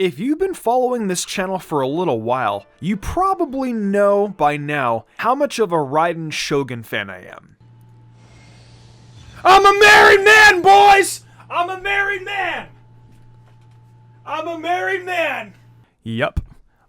If you've been following this channel for a little while, you probably know by now how much of a Raiden Shogun fan I am. I'm a married man, boys! I'm a married man! I'm a married man! Yup.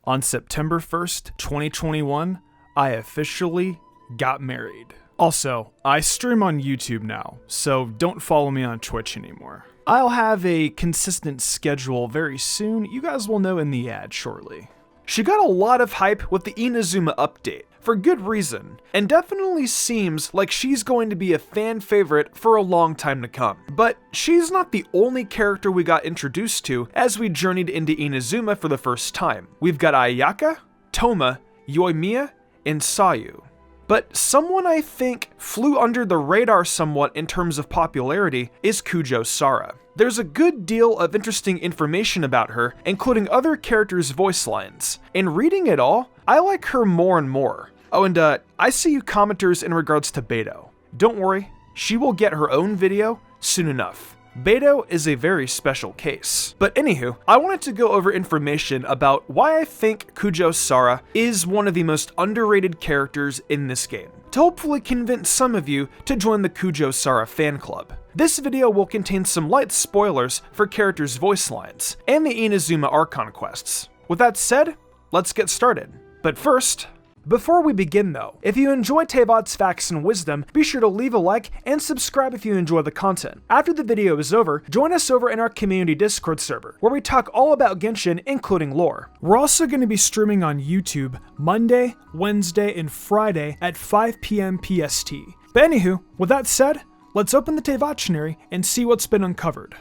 On September 1st, 2021, I officially got married. Also, I stream on YouTube now, so don't follow me on Twitch anymore. I'll have a consistent schedule very soon. You guys will know in the ad shortly. She got a lot of hype with the Inazuma update, for good reason, and definitely seems like she's going to be a fan favorite for a long time to come. But she's not the only character we got introduced to as we journeyed into Inazuma for the first time. We've got Ayaka, Toma, Yoimiya, and Sayu. But someone I think flew under the radar somewhat in terms of popularity is Kujo Sara. There's a good deal of interesting information about her, including other characters' voice lines. In reading it all, I like her more and more. Oh, and I see you commenters in regards to Beto. Don't worry, she will get her own video soon enough. Beto is a very special case. But anywho, I wanted to go over information about why I think Kujo Sara is one of the most underrated characters in this game, to hopefully convince some of you to join the Kujo Sara fan club. This video will contain some light spoilers for characters' voice lines, and the Inazuma Archon quests. With that said, let's get started. But first, before we begin though, if you enjoy Tevod's Facts and Wisdom, be sure to leave a like and subscribe if you enjoy the content. After the video is over, join us over in our community Discord server, where we talk all about Genshin, including lore. We're also going to be streaming on YouTube Monday, Wednesday, and Friday at 5 PM PST. But anywho, with that said, let's open the Tevotchinary and see what's been uncovered.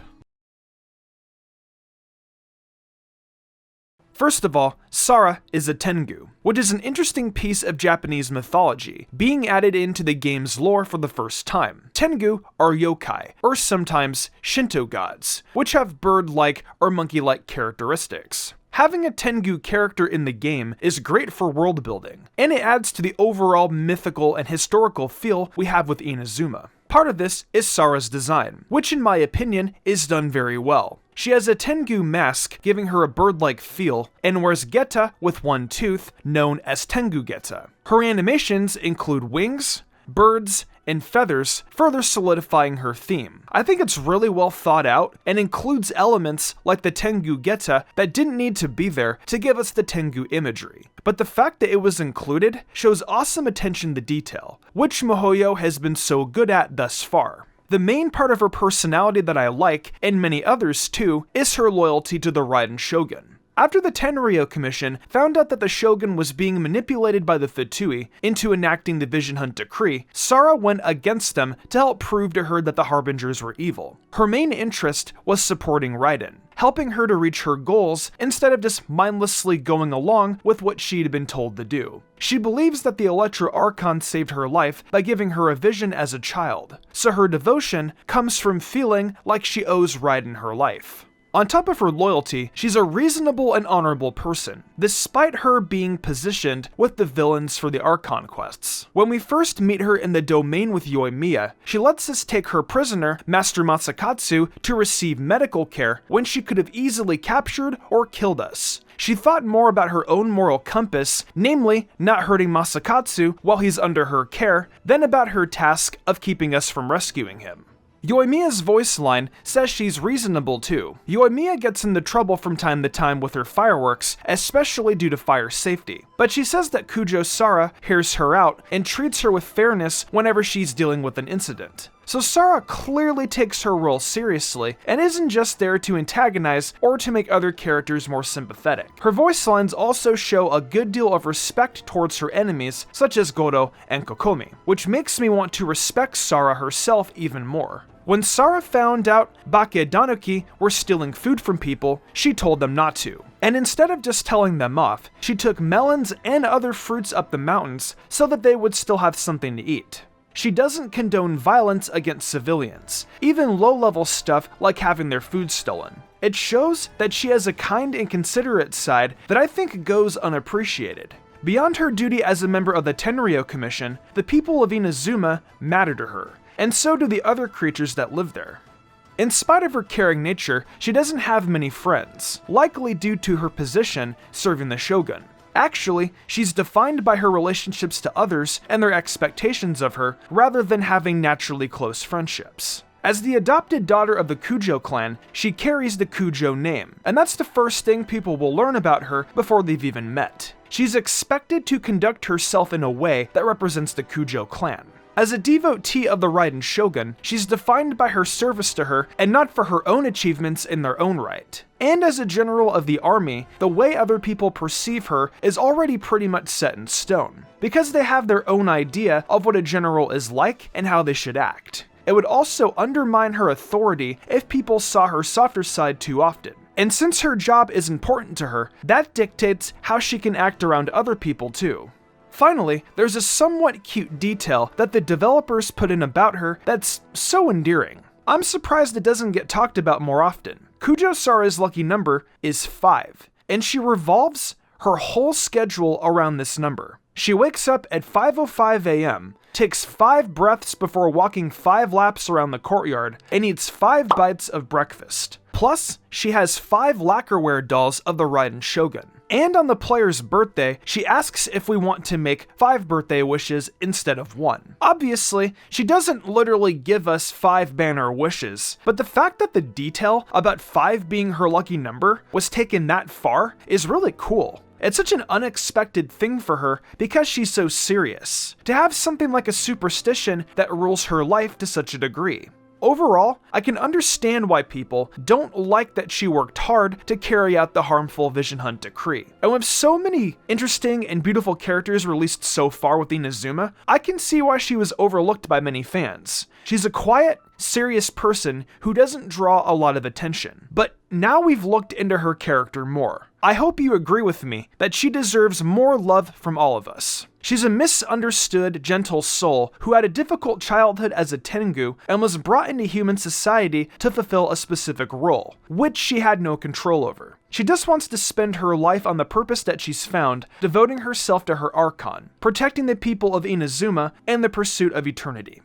First of all, Sara is a Tengu, which is an interesting piece of Japanese mythology, being added into the game's lore for the first time. Tengu are yokai, or sometimes Shinto gods, which have bird-like or monkey-like characteristics. Having a Tengu character in the game is great for world building, and it adds to the overall mythical and historical feel we have with Inazuma. Part of this is Sara's design, which in my opinion is done very well. She has a Tengu mask giving her a bird-like feel, and wears Geta with one tooth, known as Tengu Geta. Her animations include wings, birds, and feathers, further solidifying her theme. I think it's really well thought out, and includes elements like the Tengu Geta that didn't need to be there to give us the Tengu imagery. But the fact that it was included shows awesome attention to detail, which Mihoyo has been so good at thus far. The main part of her personality that I like, and many others too, is her loyalty to the Raiden Shogun. After the Tenryou Commission found out that the Shogun was being manipulated by the Fatui into enacting the Vision Hunt Decree, Sara went against them to help prove to her that the Harbingers were evil. Her main interest was supporting Raiden, helping her to reach her goals instead of just mindlessly going along with what she'd been told to do. She believes that the Electro Archon saved her life by giving her a vision as a child, so her devotion comes from feeling like she owes Raiden her life. On top of her loyalty, she's a reasonable and honorable person, despite her being positioned with the villains for the Archon quests. When we first meet her in the domain with Yoimiya, she lets us take her prisoner, Master Masakatsu, to receive medical care when she could have easily captured or killed us. She thought more about her own moral compass, namely not hurting Masakatsu while he's under her care, than about her task of keeping us from rescuing him. Yoimiya's voice line says she's reasonable too. Yoimiya gets into trouble from time to time with her fireworks, especially due to fire safety. But she says that Kujo Sara hears her out and treats her with fairness whenever she's dealing with an incident. So Sara clearly takes her role seriously, and isn't just there to antagonize or to make other characters more sympathetic. Her voice lines also show a good deal of respect towards her enemies, such as Goro and Kokomi, which makes me want to respect Sara herself even more. When Sara found out Bakedanuki were stealing food from people, she told them not to. And instead of just telling them off, she took melons and other fruits up the mountains so that they would still have something to eat. She doesn't condone violence against civilians, even low-level stuff like having their food stolen. It shows that she has a kind and considerate side that I think goes unappreciated. Beyond her duty as a member of the Tenryou Commission, the people of Inazuma matter to her, and so do the other creatures that live there. In spite of her caring nature, she doesn't have many friends, likely due to her position serving the shogun. Actually, she's defined by her relationships to others and their expectations of her, rather than having naturally close friendships. As the adopted daughter of the Kujo clan, she carries the Kujo name, and that's the first thing people will learn about her before they've even met. She's expected to conduct herself in a way that represents the Kujo clan. As a devotee of the Raiden Shogun, she's defined by her service to her and not for her own achievements in their own right. And as a general of the army, the way other people perceive her is already pretty much set in stone, because they have their own idea of what a general is like and how they should act. It would also undermine her authority if people saw her softer side too often. And since her job is important to her, that dictates how she can act around other people too. Finally, there's a somewhat cute detail that the developers put in about her that's so endearing. I'm surprised it doesn't get talked about more often. Kujo Sara's lucky number is 5, and she revolves her whole schedule around this number. She wakes up at 5:05 a.m., takes 5 breaths before walking 5 laps around the courtyard, and eats 5 bites of breakfast. Plus, she has 5 lacquerware dolls of the Raiden Shogun. And on the player's birthday, she asks if we want to make 5 birthday wishes instead of 1. Obviously, she doesn't literally give us 5 banner wishes, but the fact that the detail about 5 being her lucky number was taken that far is really cool. It's such an unexpected thing for her because she's so serious, to have something like a superstition that rules her life to such a degree. Overall, I can understand why people don't like that she worked hard to carry out the harmful Vision Hunt decree. And with so many interesting and beautiful characters released so far with Inazuma, I can see why she was overlooked by many fans. She's a quiet, serious person who doesn't draw a lot of attention. But now we've looked into her character more. I hope you agree with me that she deserves more love from all of us. She's a misunderstood, gentle soul who had a difficult childhood as a Tengu and was brought into human society to fulfill a specific role, which she had no control over. She just wants to spend her life on the purpose that she's found, devoting herself to her Archon, protecting the people of Inazuma, and the pursuit of eternity.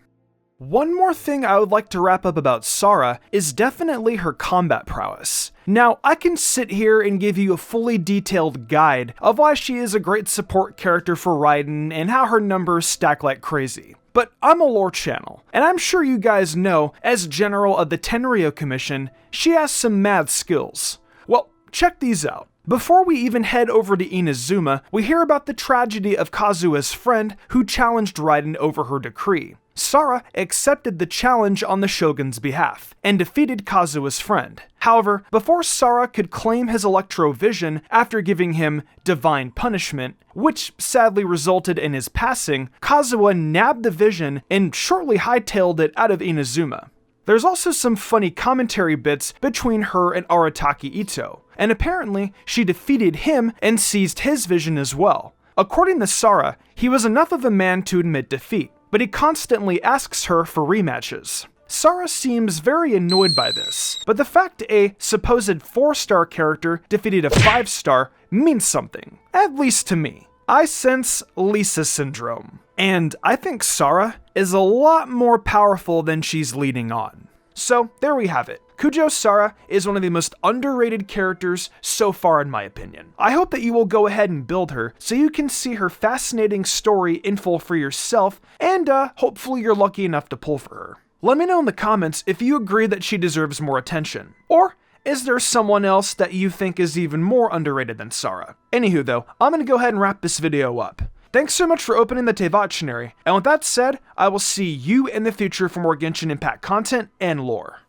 One more thing I would like to wrap up about Sara is definitely her combat prowess. Now, I can sit here and give you a fully detailed guide of why she is a great support character for Raiden and how her numbers stack like crazy. But I'm a lore channel, and I'm sure you guys know, as General of the Tenryou Commission, she has some mad skills. Well, check these out. Before we even head over to Inazuma, we hear about the tragedy of Kazuha's friend who challenged Raiden over her decree. Sara accepted the challenge on the Shogun's behalf, and defeated Kazuha's friend. However, before Sara could claim his Electro Vision after giving him divine punishment, which sadly resulted in his passing, Kazuha nabbed the vision and shortly hightailed it out of Inazuma. There's also some funny commentary bits between her and Arataki Itto, and apparently she defeated him and seized his vision as well. According to Sara, he was enough of a man to admit defeat, but he constantly asks her for rematches. Sara seems very annoyed by this, but the fact a supposed 4-star character defeated a 5-star means something, at least to me. I sense Lisa syndrome, and I think Sara is a lot more powerful than she's leading on. So there we have it. Kujo Sara is one of the most underrated characters so far in my opinion. I hope that you will go ahead and build her so you can see her fascinating story in full for yourself, and hopefully you're lucky enough to pull for her. Let me know in the comments if you agree that she deserves more attention, or is there someone else that you think is even more underrated than Sara? Anywho though, I'm gonna go ahead and wrap this video up. Thanks so much for opening the Tevatsionary, and with that said, I will see you in the future for more Genshin Impact content and lore.